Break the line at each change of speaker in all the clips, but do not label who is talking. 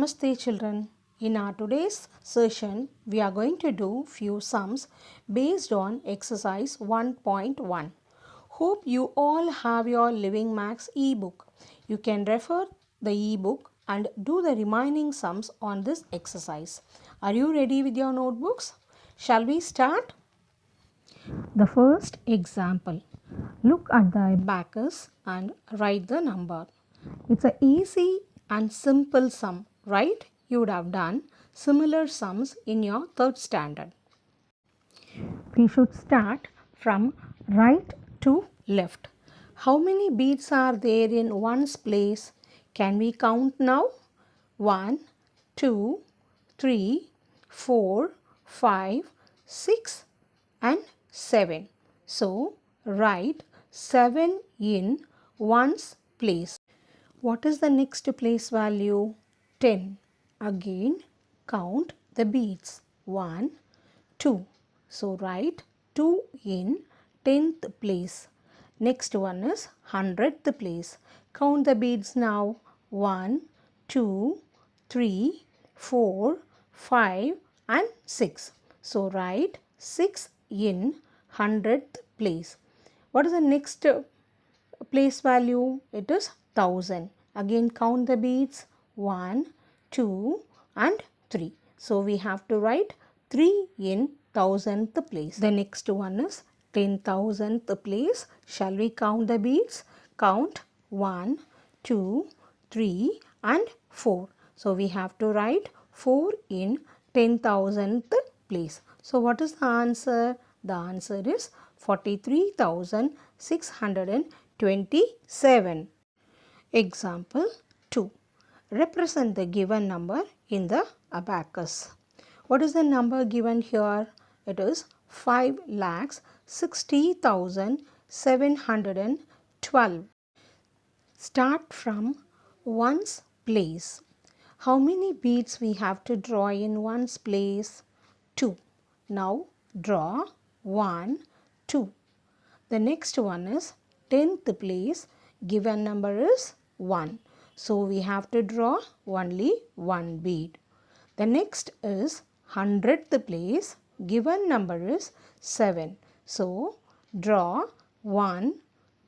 Namaste children. In our today's session, we are going to do few sums based on exercise 1.1. Hope you all have your Living Max ebook. You can refer the ebook and do the remaining sums on this exercise. Are you ready with your notebooks? Shall we start? The first example. Look at the abacus and write the number. It's an easy and simple sum, right? You would have done similar sums in your third standard. We should start from right to left. How many beads are there in one's place? Can we count now? 1, 2, 3, 4, 5, 6 and 7. So, write 7 in one's place. What is the next place value? 10. Again, count the beads. 1, 2. So, write 2 in 10th place. Next one is 100th place. Count the beads now. 1, 2, 3, 4, 5 and 6. So, write 6 in 100th place. What is the next place value? It is 1000. Again count the beads. 1, 2 and 3. So, we have to write 3 in 1000th place. The next one is 10,000th place. Shall we count the beads? Count 1, 2, 3 and 4. So, we have to write 4 in 10,000th place. So, what is the answer? The answer is 43,627. Example 2. Represent the given number in the abacus. What is the number given here? It is 5,60,712. Start from one's place. How many beads we have to draw in one's place? 2. Now draw 1, 2. The next one is 10th place. Given number is 1. So, we have to draw only one bead. The next is 100th place. Given number is 7. So, draw 1,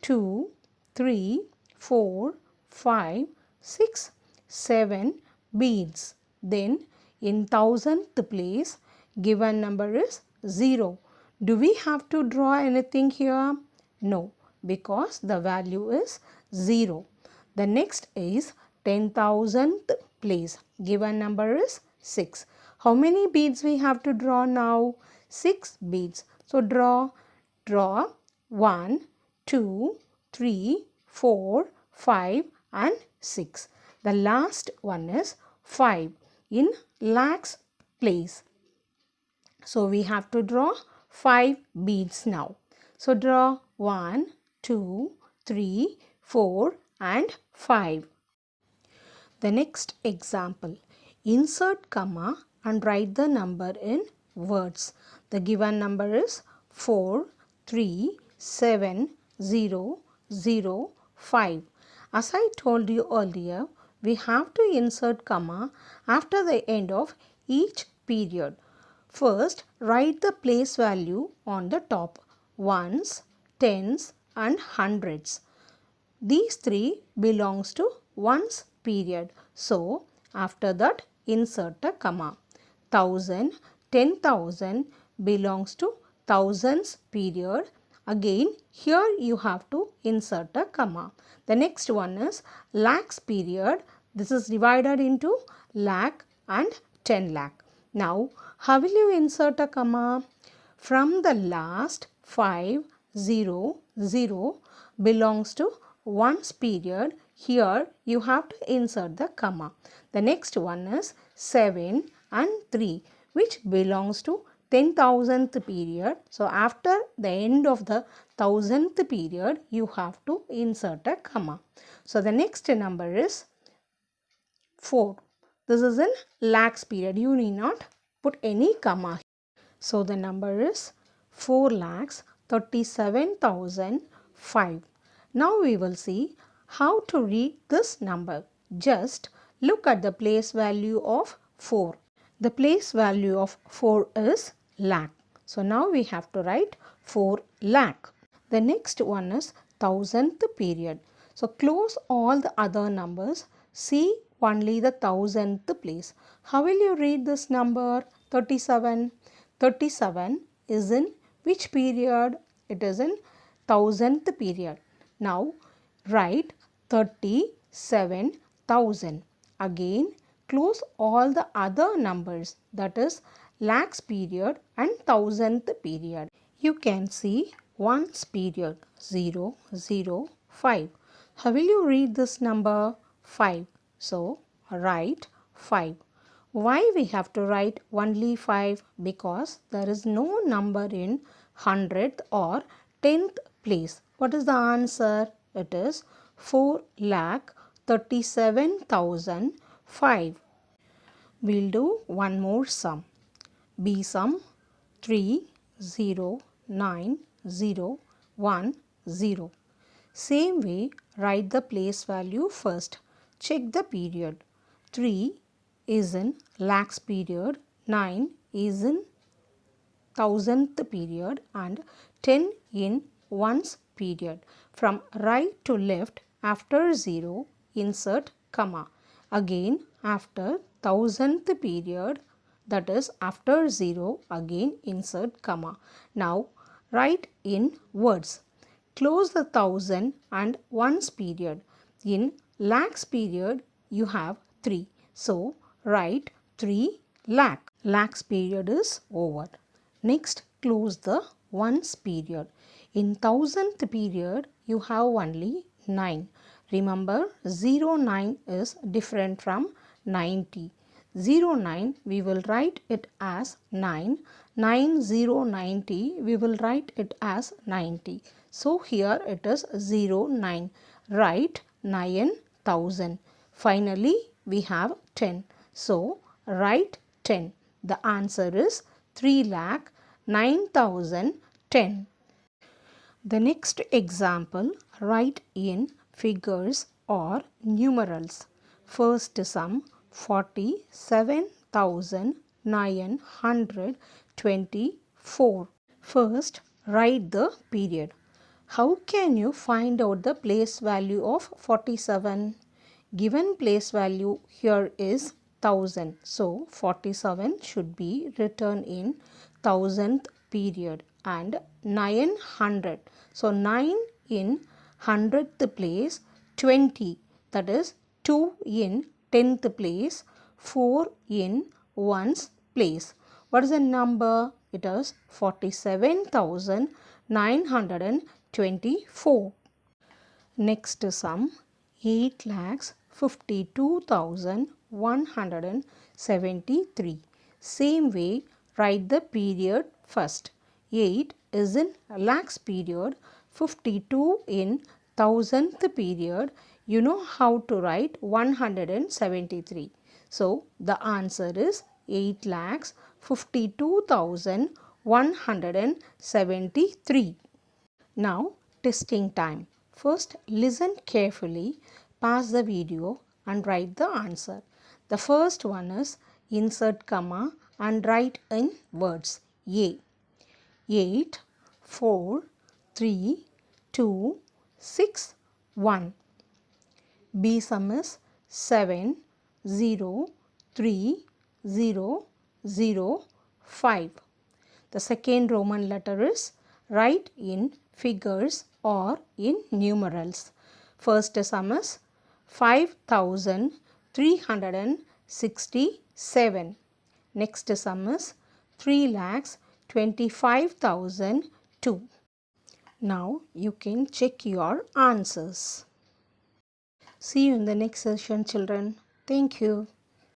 2, 3, 4, 5, 6, 7 beads. Then, in 1000th place, given number is 0. Do we have to draw anything here? No, because the value is 0. The next is 10,000th place. Given number is 6. How many beads we have to draw now? 6 beads. So, draw 1, 2, 3, 4, 5 and 6. The last one is 5 in lakhs place. So, we have to draw 5 beads now. So, draw 1, 2, 3, 4 and 5. The next example. Insert comma and write the number in words. The given number is 4, 3, 7, 0, 0, 5. As I told you earlier, we have to insert comma after the end of each period. First, write the place value on the top. Ones, tens and hundreds. These three belongs to ones period. So, after that insert a comma. 1000, 10,000 belongs to thousands period. Again, here you have to insert a comma. The next one is lakhs period. This is divided into lakh and 10 lakh. Now, how will you insert a comma? From the last 5, 0, 0 belongs to ones period. Here you have to insert the comma. The next one is 7 and 3 which belongs to 10,000th period. So, after the end of the 1000th period you have to insert a comma. So, the next number is 4. This is in lakhs period. You need not put any comma. So, the number is 4,37,005. Now, we will see how to read this number. Just Look at the place value of 4. The place value of 4 is lakh. So now we have to write 4 lakh. The next one is thousandth period. So close all the other numbers. See only the thousandth place. How will you read this number 37? 37 is in which period? It is in thousandth period. Now write 37,000. Again close all the other numbers, that is lakhs period and thousandth period. You can see ones period 0, 0, 5. How will you read this number? 5. So write 5. Why we have to write only 5? Because there is no number in 100th or 10th place. What is the answer? It is 4,37,005. We'll do one more sum. B sum 309,010. Same way, write the place value first. Check the period. 3 is in lakhs period, 9 is in thousandth period and 10 in ones period. From right to left, after 0 insert comma. Again after thousandth period, that is after 0 again insert comma. Now write in words. Close the thousand and ones period. In lakhs period you have 3. So write 3 lakh. Lakhs period is over. Next close the ones period. In thousandth period you have only 9. Remember 09 is different from 90. 09 we will write it as 9. 9090 we will write it as 90. So here it is 09. Write 9,000. Finally we have 10. So write 10. The answer is 3,09,010. The next example, write in figures or numerals. First sum 47,924. First write the period. How can you find out the place value of 47? Given place value here is 1000. So 47 should be written in thousandth period and 900. So 9 in 100th place, 20, that is 2 in 10th place, 4 in 1's place. What is the number? It is 47,924. Next sum 8,52,173. Same way, write the period first. 8 is in lakhs period, 52 in thousandth period. You know how to write 173. So the answer is 8,52,173. Now testing time. First listen carefully, pause the video and write the answer. The first one is insert comma and write in words. A. 8, 4, 3, 2, 6, 1. B sum is 7, 0, 3, 0, 0, 5. The second Roman letter is write in figures or in numerals. First sum is 5,367. Next sum is 3,25,002. Now you can check your answers. See you in the next session, children. Thank you.